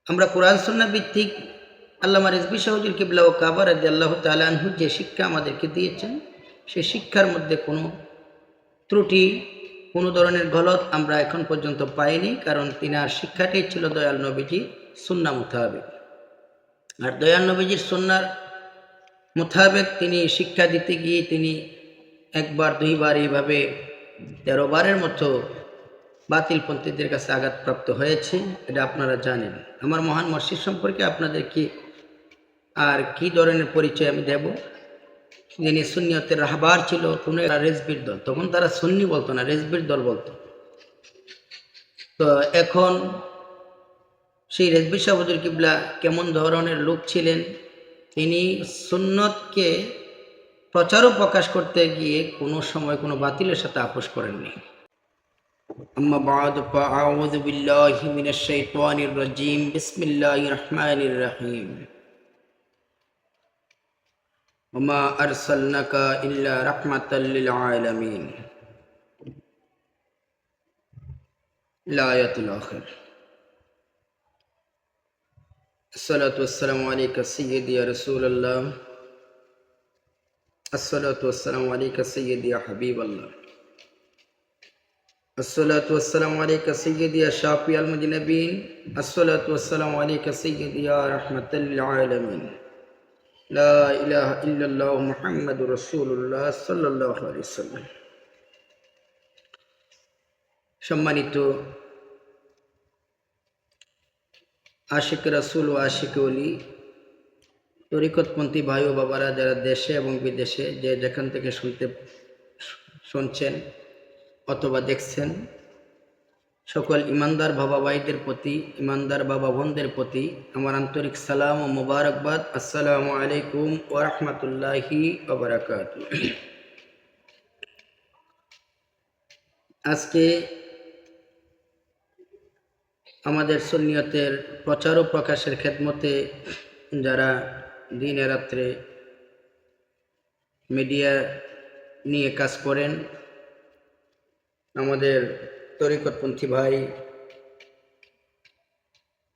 আমরা কোরআন সুন্নাহ ভিত্তিক আল্লামা রিজভী শাহ হুজুর কিবলা ও কাবা রাদিয়াল্লাহু তাআলা আনহু যে শিক্ষা আমাদেরকে দিয়েছেন, সেই শিক্ষার মধ্যে কোনো ত্রুটি, কোনো ধরনের গলত আমরা এখন পর্যন্ত পাইনি। কারণ তিনার শিক্ষাটাই ছিল দয়াল নবীজির সুন্নাহ মোতাবেক। আর দয়াল নবীজির সুন্নাহর মোতাবেক তিনি শিক্ষা দিতে গিয়ে তিনি একবার দুইবার এইভাবে 13 বারের মতো বাতিলপন্থীদের কাছে আঘাতপ্রাপ্ত হয়েছে, এটা আপনারা জানেন। আমার মহান মসজিদ সম্পর্কে আপনাদেরকে আর কি ধরনের পরিচয় আমি দেব? যিনি সুন্নিয়তের রাহবার ছিল, কোনো রেজবির দল, তখন তারা সুন্নি বলতো না, রেজবির দল বলতো। তো এখন সেই রেজবি শাহ হুজুর কিবলা কেমন ধরনের লোক ছিলেন? তিনি সুন্নতকে প্রচার ও প্রকাশ করতে গিয়ে কোনো সময় কোনো বাতিলের সাথে আপোষ করেননি। আম্মা বা'দ ফাআউযু বিল্লাহি মিনাশ শাইতানির রাজীম। বিসমিল্লাহির রহমানির রহিম। ওমা আরসালনাকা ইল্লা রাহমাতাল লিল আলামিন। আয়াতুল আখির। আসসালাতু ওয়াসসালামু আলাইকা সাইয়্যিদি ইয়া রাসূলুল্লাহ। আসসালাতু ওয়াসসালামু আলাইকা সাইয়্যিদি ইয়া হাবিবাল্লাহ। আসসালাতু ওয়াসসালামু আলাইকা সাইয়্যিদি ইয়া শাফিয়াল মুজনিবিন। আসসালাতু ওয়াসসালামু আলাইকা সাইয়্যিদি ইয়া রাহমাতাল লিল আলামিন। লা ইলাহা ইল্লাল্লাহ মুহাম্মাদুর রাসূলুল্লাহ সাল্লাল্লাহু আলাইহি ওয়াসাল্লাম। সম্মানিত আশিক রাসূল ও আশিক ওলি তরিকতপন্থী ভাই ও বাবারা, যারা দেশে এবং বিদেশে যে যেখান থেকে শুনছেন অথবা দেখছেন, সকল ইমানদার বাবা ভাইদের প্রতি, ইমানদার বাবা বোনদের প্রতি আমার আন্তরিক সালাম ও মোবারকবাদ। আসসালামু আলাইকুম ওয়া রাহমাতুল্লাহি ওয়া বারাকাতুহু। আজকে আমাদের সুন্নিয়তের প্রচার ও প্রকাশের খেদমতে যারা দিনে রাত্রে মিডিয়া নিয়ে কাজ করেন, আমাদের তরিকতপন্থী ভাই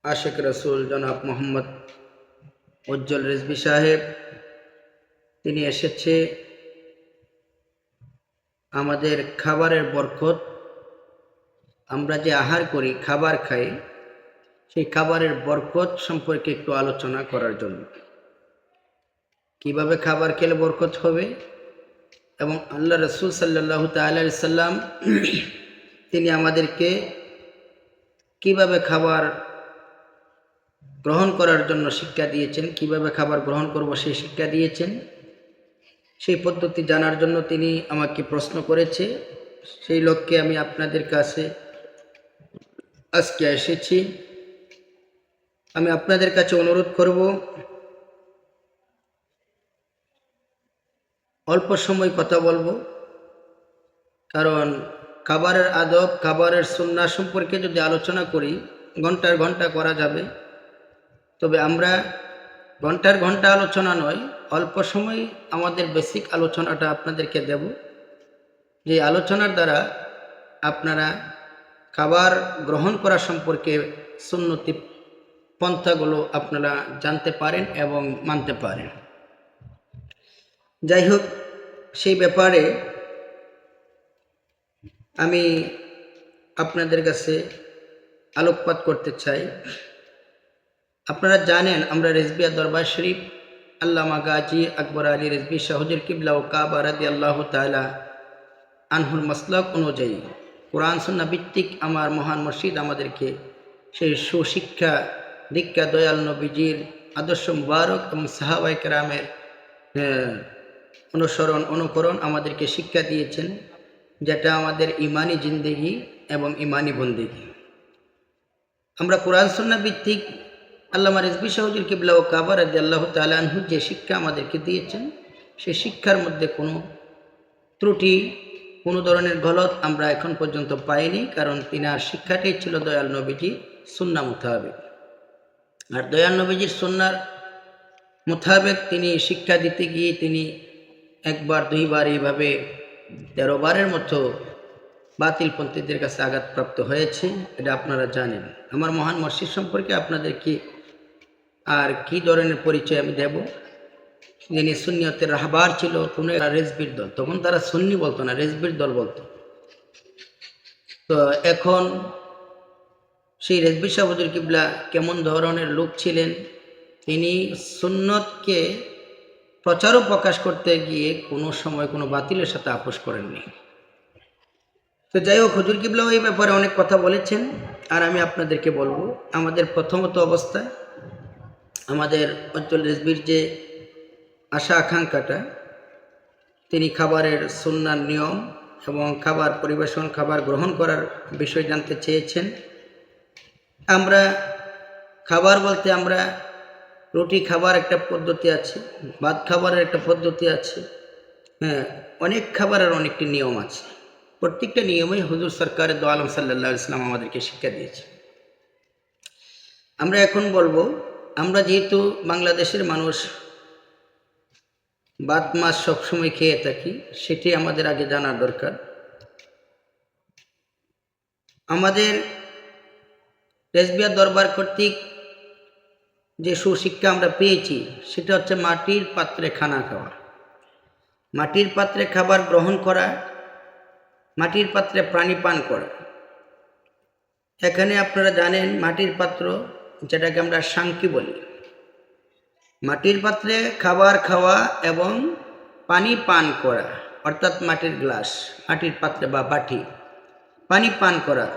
আশিক রাসূল জনাব মোহাম্মদ উজ্জ্বল রিজভী সাহেব, তিনি এসেছে আমাদের খাবারের বরকত, আমরা যে আহার করি, খাবার খাই, সেই খাবারের বরকত সম্পর্কে একটু আলোচনা করার জন্য। কিভাবে খাবার খেলে বরকত হবে এবং আল্লাহ রাসূল সাল্লাল্লাহু তাআলা আলাইহি সাল্লাম তিনি আমাদেরকে কিভাবে খাবার গ্রহণ করার জন্য শিক্ষা দিয়েছেন, কিভাবে খাবার গ্রহণ করব সেই শিক্ষা দিয়েছেন, সেই পদ্ধতি জানার জন্য তিনি আমাকে প্রশ্ন করেছে। সেই লক্ষ্যে আমি আপনাদের কাছে আজকে এসেছি। আমি আপনাদের কাছে অনুরোধ করব, অল্প সময় কথা বলবো, কারণ খাবারের আদব, খাবারের সুন্নাহ সম্পর্কে যদি আলোচনা করি ঘন্টার ঘন্টা করা যাবে। তবে আমরা ঘন্টার ঘন্টা আলোচনা নয়, অল্প সময় আমাদের বেসিক আলোচনাটা আপনাদেরকে দেব, যে আলোচনার দ্বারা আপনারা খাবার গ্রহণ করা সম্পর্কে সুন্নতি পন্থাগুলো আপনারা জানতে পারেন এবং মানতে পারেন। যাই হোক, সেই ব্যাপারে আমি আপনাদের কাছে আলোকপাত করতে চাই। আপনারা জানেন, আমরা রিজভিয়া দরবার শরীফ আল্লামা গাজী আকবর আলী রিজভী শাহ হুজুর কিবলা ও কাবা রাদিয়াল্লাহু তাআলা আনহুর মাসলাক অনুযায়ী কোরআন সুন্নাহ ভিত্তিক আমার মহান মসজিদ আমাদেরকে সেই সুশিক্ষা দীক্ষা, দয়াল নবীজির আদর্শ মুবারক এবং সাহাবায়ে কেরামের অনুসরণ অনুকরণ আমাদেরকে শিক্ষা দিয়েছেন, যেটা আমাদের ইমানি জিন্দেগি এবং ইমানি বন্দেগি। আমরা কোরআন সুন্নাহ ভিত্তিক আল্লামা রিজভী শাহ হুজুর কিবলা ও কাবা রাদিয়াল্লাহু তাআলা আনহু যে শিক্ষা আমাদেরকে দিয়েছেন, সেই শিক্ষার মধ্যে কোনো ত্রুটি, কোনো ধরনের গলত আমরা এখন পর্যন্ত পাইনি। কারণ তিনার শিক্ষাটাই ছিল দয়াল নবীজির সুন্নাহ মোতাবেক। আর দয়াল নবীজির সুন্নাহর মোতাবেক তিনি শিক্ষা দিতে গিয়ে তিনি একবার দুইবার এইভাবে 13 বারের মতো বাতিলপন্থীদের কাছে আঘাতপ্রাপ্ত হয়েছে, এটা আপনারা জানেন। আমার মহান মসজিদ সম্পর্কে আপনাদেরকে আর কি ধরনের পরিচয় আমি দেব? যিনি সুন্নিয়তের রাহবার ছিল, কোনো রেজবির দল, তখন তারা সুন্নি বলতো না, রেজবির দল বলতো। তো এখন সেই রেজবি শাহ হুজুর কিবলা কেমন ধরনের লোক ছিলেন? তিনি সুন্নতকে প্রচার ও প্রকাশ করতে গিয়ে কোনো সময় কোনো বাতিলের সাথে আপোষ করেননি। তো যাই হোক, হুজুর কিবলাও এই ব্যাপারে অনেক কথা বলেছেন, আর আমি আপনাদেরকে বলবো, আমাদের প্রথমত অবস্থায় আমাদের অঞ্চল রেজবির যে আশা আকাঙ্ক্ষাটা, তিনি খাবারের সুন্নার নিয়ম এবং খাবার পরিবেশন, খাবার গ্রহণ করার বিষয় জানতে চেয়েছেন। আমরা খাবার বলতে আমরা রুটি খাবার একটা পদ্ধতি আছে, ভাত খাবারের একটা পদ্ধতি আছে, হ্যাঁ, অনেক খাবারের অনেকটি নিয়ম আছে। প্রত্যেকটা নিয়মেই হুজুর সরকার দো আলম সাল্লাল্লাহু আলাইহি ওয়াসাল্লাম আমাদেরকে শিক্ষা দিয়েছে। আমরা এখন বলবো, আমরা যেহেতু বাংলাদেশের মানুষ ভাত মাছ সবসময় খেয়ে থাকি, সেটি আমাদের আগে জানার দরকার। আমাদের রেজবিয়া দরবার কর্তৃক যে সুশিক্ষা আমরা পেয়েছি, সেটা হচ্ছে মাটির পাত্রে খানা খাওয়া, মাটির পাত্রে খাবার গ্রহণ করা, মাটির পাত্রে পানি পান করা। এখানে আপনারা জানেন মাটির পাত্র, যেটাকে আমরা সাংকি বলি, মাটির পাত্রে খাবার খাওয়া এবং পানি পান করা, অর্থাৎ মাটির গ্লাস, মাটির পাত্রে বা বাটি পানি পান করা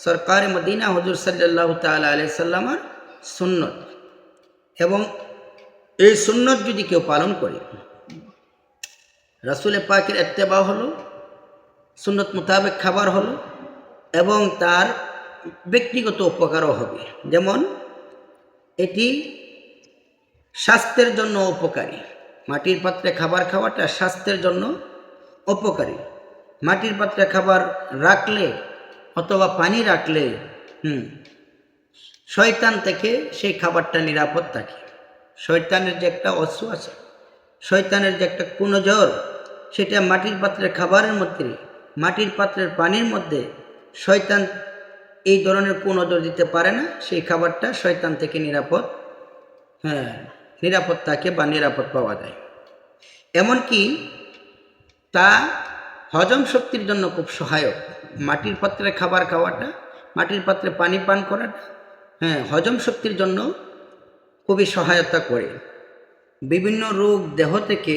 সরকার মদিনা হুজুর সাল্লাল্লাহু তাআলা আলাইহি সাল্লামের সুন্নত। এবং এই সুন্নত যদি কেউ পালন করে, রাসূল পাকের ইত্তেবা হলো, সুন্নত মোতাবেক খাবার হলো, এবং তার ব্যক্তিগত উপকারও হবে। যেমন এটি স্বাস্থ্যের জন্য উপকারী, মাটির পাত্রে খাবার খাওয়াটা স্বাস্থ্যের জন্য উপকারী। মাটির পাত্রে খাবার রাখলে অথবা পানি রাখলে শয়তান থেকে সেই খাবারটা নিরাপদ থাকে। শয়তানের যে একটা অশ্রু আছে, শয়তানের যে একটা কুনজর, সেটা মাটির পাত্রের খাবারের মধ্যে, মাটির পাত্রের পানির মধ্যে শয়তান এই ধরনের কুনজর দিতে পারে না। সেই খাবারটা শয়তান থেকে নিরাপদ, নিরাপদ থাকে বা নিরাপদ পাওয়া যায়। এমনকি তা হজম শক্তির জন্য খুব সহায়ক। মাটির পাত্রে খাবার খাওয়াটা, মাটির পাত্রে পানি পান করাটা, হজম শক্তির জন্য খুবই সহায়তা করে, বিভিন্ন রোগ দেহ থেকে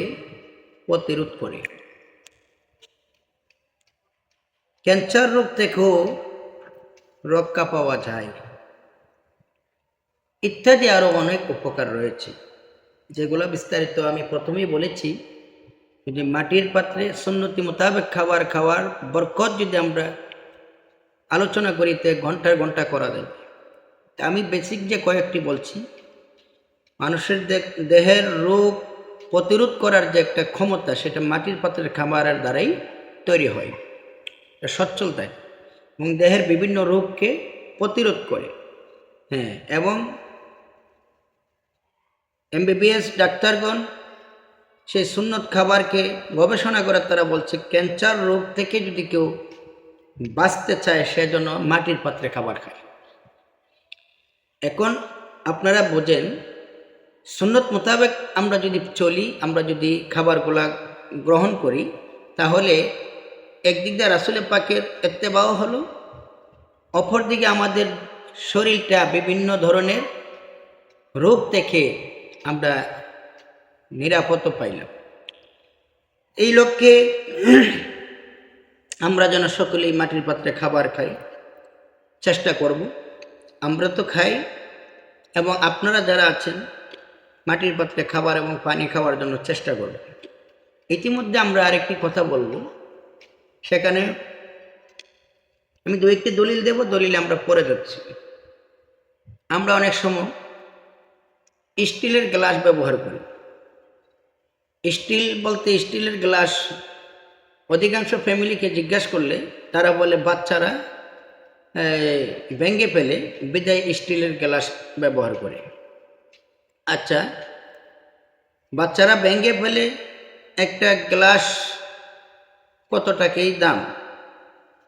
প্রতিরোধ করে, ক্যান্সার রোগ থেকেও রক্ষা পাওয়া যায়, ইত্যাদি আরও অনেক উপকার রয়েছে, যেগুলো বিস্তারিত আমি প্রথমেই বলেছি। যদি মাটির পাত্রে সুন্নতি মোতাবেক খাবার খাওয়ার বরকত যদি আমরা আলোচনা করি, তে ঘন্টার ঘন্টা করা যায়। আমি বেসিক যে কয়েকটি বলছি, মানুষের দেহের রোগ প্রতিরোধ করার যে একটা ক্ষমতা, সেটা মাটির পাত্রের খাবারের দ্বারাই তৈরি হয়, সচ্ছল থাকে এবং দেহের বিভিন্ন রোগকে প্রতিরোধ করে। এবং এমবিবিএস ডাক্তারগণ সেই সুন্নত খাবারকে গবেষণা করে তারা বলছে, ক্যান্সার রোগ থেকে যদি কেউ বাঁচতে চায়, সেজন্য মাটির পাত্রে খাবার খায়। এখন আপনারা বোঝেন, সুন্নত মোতাবেক আমরা যদি চলি, আমরা যদি খাবারগুলা গ্রহণ করি, তাহলে একদিক দিয়ে রাসূল পাকের ইত্তেবাও হলো, অপরদিকে আমাদের শরীরটা বিভিন্ন ধরনের রোগ থেকে আমরা নিরাপদ পাইলাম। এই লক্ষ্যে আমরা যেন সকলেই মাটির পাত্রে খাবার খাই, চেষ্টা করব। আমরা তো খাই, এবং আপনারা যারা আছেন মাটির পাত্রে খাবার এবং পানি খাওয়ার জন্য চেষ্টা করব। ইতিমধ্যে আমরা আরেকটি কথা বলবো, সেখানে আমি দু একটি দলিল দেব, দলিলে আমরা পড়ে যাচ্ছি। আমরা অনেক সময় স্টিলের গ্লাস ব্যবহার করি। স্টিল বলতে স্টিলের গ্লাস, অধিকাংশ ফ্যামিলিকে জিজ্ঞাসা করলে তারা বলে বাচ্চারা ভেঙে ফেলে, বিদায় স্টিলের গ্লাস ব্যবহার করে। আচ্ছা, বাচ্চারা ভেঙে ফেলে, একটা গ্লাস কত টাকাই দাম,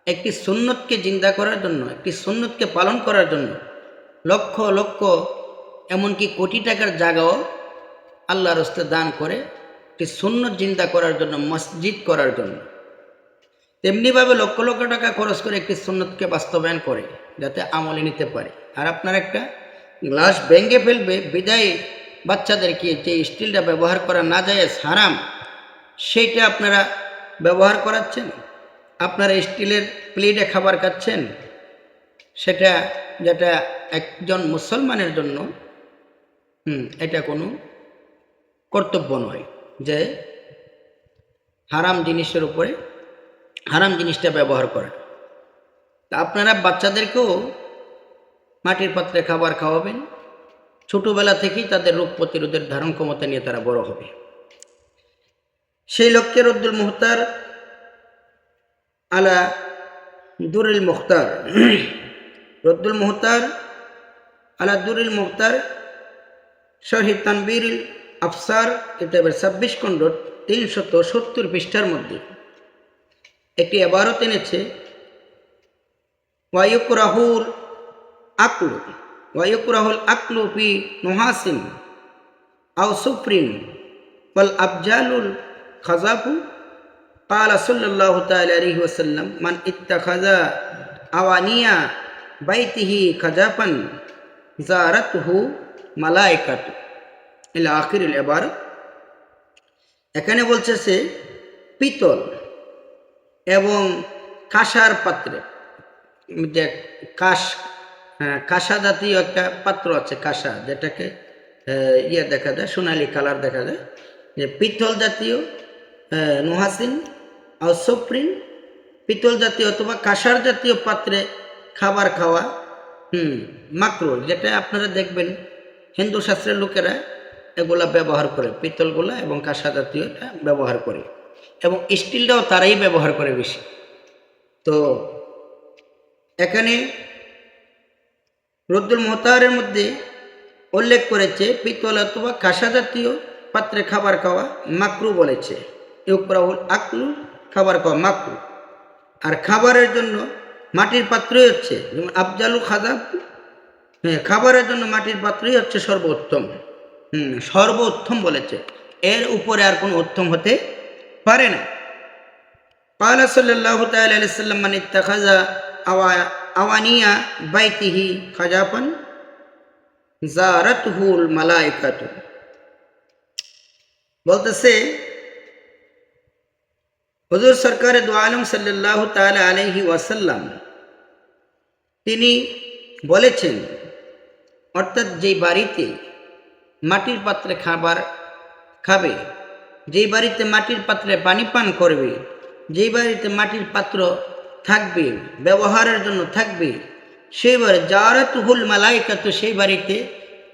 একটি সুন্নতকে জিন্দা করার জন্য, একটি সুন্নতকে পালন করার জন্য লক্ষ লক্ষ এমনকি কোটি টাকার জায়গাও আল্লাহর রাস্তায় দান করে একটি সুন্নত জিন্দা করার জন্য, মসজিদ করার জন্য। তেমনিভাবে লক্ষ লক্ষ টাকা খরচ করে একটি সুন্নতকে বাস্তবায়ন করে যাতে আমলে নিতে পারে। আর আপনার একটা গ্লাস ভেঙে ফেলবে বিদায় বাচ্চাদেরকে যে স্টিলটা ব্যবহার করা না যায় হারাম, সেইটা আপনারা ব্যবহার করাচ্ছেন। আপনারা স্টিলের প্লেটে খাবার খাচ্ছেন, সেটা যেটা একজন মুসলমানের জন্য এটা কোনো কর্তব্য নয় যে হারাম জিনিসের উপরে হারাম জিনিসটা ব্যবহার করে। তা আপনারা বাচ্চাদেরকেও মাটির পাত্রে খাবার খাওয়াবেন, ছোটোবেলা থেকেই তাদের রোগ প্রতিরোধের ধারণ ক্ষমতা নিয়ে তারা বড় হবে। সেই লক্ষ্যে রদ্দুল মুখতার আলা দুরুল মুখতার, রদ্দুল মুখতার আলা দুরুল মুখতার শরহি তানবীরুল আফসার কিতাবের 26 খণ্ড 370 পৃষ্ঠার মধ্যে একটি ইবারত এনেছে, ওয়ায়ুকরাহুল আকলু ফি নুহাসিন আও সুফরিন ওয়াল আবজালুল খাজাফু ক্বালা সাল্লাল্লাহু তাআলা আলাইহি ওয়াসাল্লাম মান ইত্তাখাযা আওয়ানিয়া বাইতিহি খাজাফান জারাতুহু মালায়েকাতু ইলা আখিরিল ইবারত। এখানে বলছে পিতল এবং কাঁসার পাত্রে, যে কাঁসা জাতীয় একটা পাত্র আছে, কাঁসা যেটাকে দেখা যায়, সোনালি কালার দেখা যায়, যে পিতল জাতীয় নুহাসিন আর সফরিন, পিতল জাতীয় অথবা কাঁসার জাতীয় পাত্রে খাবার খাওয়া মাকরুহ। যেটা আপনারা দেখবেন হিন্দু শাস্ত্রের লোকেরা এগুলা ব্যবহার করে, পিতলগুলা এবং কাঁসা জাতীয়টা ব্যবহার করে, এবং স্টিলটাও তারাই ব্যবহার করে বেশি। তো এখানে রদ্দুল মুখতারের মধ্যে উল্লেখ করেছে পিতল অথবা কাঁসা জাতীয় পাত্রে খাবার খাওয়া মাকরুহ বলেছে। ইউকরাহুল আকলু, খাবার খাওয়া মাকরুহ। আর খাবারের জন্য মাটির পাত্রই হচ্ছে, যেমন আফজালু খাজাব, খাবারের জন্য মাটির পাত্রই হচ্ছে সর্বোত্তম। সর্বোত্তম বলেছে, এর উপরে আর কোনো উত্তম হতে পারে না। ক্বালা সাল্লাল্লাহু তাআলা আলাইহি ওয়াসাল্লাম মান ইত্তাখাযা আওয়ানিয়া বাইতিহি খাজাফান জারাতুহুল মালায়েকাতু। বলতেছে হুজুর সরকারে দু আলম সাল্লাল্লাহু তাআলা আলাইহি ওয়াসাল্লাম তিনি বলেছেন, অর্থাৎ যেই বাড়িতে মাটির পাত্রে খাবার খাবে, যেই বাড়িতে মাটির পাত্রে পানি পান করবে, যেই বাড়িতে মাটির পাত্র থাকবে, ব্যবহারের জন্য থাকবে, সেই বাড়ি জারাতুহুল মালায়েকাতু, সেই বাড়িতে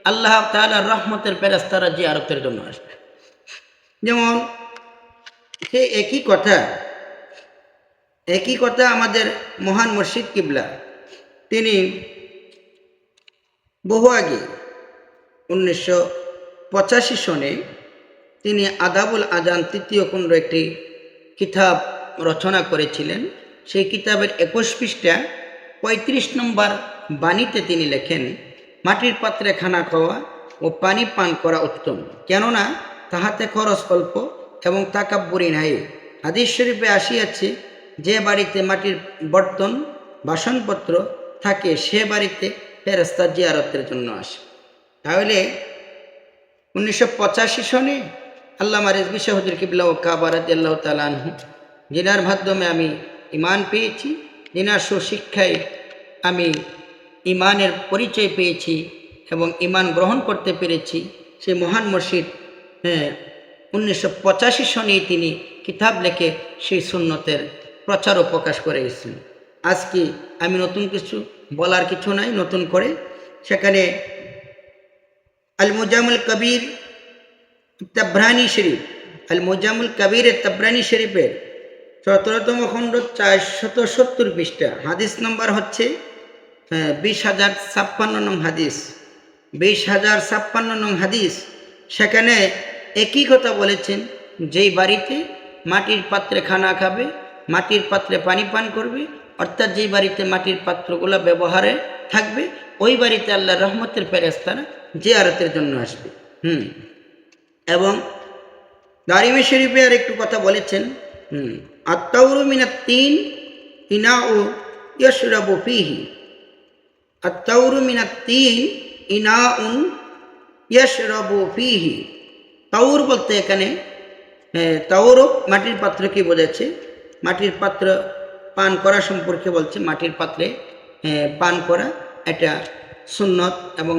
আল্লাহ তাআলার রহমতের ফেরেশতারা জিয়ারতের জন্য আসবে। যেমন সেই একই কথা আমাদের মহান মুর্শিদ কিবলা তিনি বহু আগে 1985 সনে তিনি আদাবুল আজান তৃতীয় খণ্ড একটি কিতাব রচনা করেছিলেন। সেই কিতাবের 21 পৃষ্ঠা 35 নম্বর বাণীতে তিনি লেখেন, মাটির পাত্রে খানা খাওয়া ও পানি পান করা উত্তম, কেননা তাহাতে খরচ অল্প এবং তাকাব্বুরি নাই। হাদিস শরীফে আসিয়াছে, যে বাড়িতে মাটির বর্তন বাসনপত্র থাকে সে বাড়িতে ফেরেশতা জিয়ারতের জন্য আসে। তাহলে 1985 সনে আল্লামা রিজভী শাহ হুজুর কিবলা ও কাবা রাদিয়াল্লাহু তাআলা আনহু, যিনার মাধ্যমে আমি ঈমান পেয়েছি, যিনার সুশিক্ষায় আমি ঈমানের পরিচয় পেয়েছি এবং ঈমান গ্রহণ করতে পেরেছি, সেই মহান মুর্শিদ 1985 সনেই তিনি কিতাব লিখে সেই সুন্নতের প্রচার ও প্রকাশ করে গেছেন। আজকে আমি নতুন কিছু বলার কিছু নাই নতুন করে। সেখানে আল মুজামুল কবির তাবরানী শরীফ, আল মুজামুল কবিরের তাবরানী শরীফের 17তম খণ্ড 470 পৃষ্ঠা, হাদিস নম্বর হচ্ছে 20,056 নং হাদিস, 20,056 নং হাদিস। সেখানে একই কথা বলেছেন, যেই বাড়িতে মাটির পাত্রে খানা খাবে, মাটির পাত্রে পানি পান করবে অর্থাৎ যেই বাড়িতে মাটির পাত্রগুলো ব্যবহারে থাকবে ওই বাড়িতে আল্লাহর রহমতের ফেরেশতারা জিয়ারতের জন্য আসবে। এবং দারিমে শরীফে আর একটু কথা বলেছেন, আত-তাওরু মিনাত তিন ইনাউ ইয়াশরাবু ফীহি, আত-তাওরু মিনাত তিন ইনাউন ইয়াশরাবু ফীহি। তাউর বলতে এখানে তাওরও মাটির পাত্রকে বোঝাচ্ছে, মাটির পাত্র পান করা সম্পর্কে বলছে। মাটির পাত্রে পান করা এটা সুন্নত এবং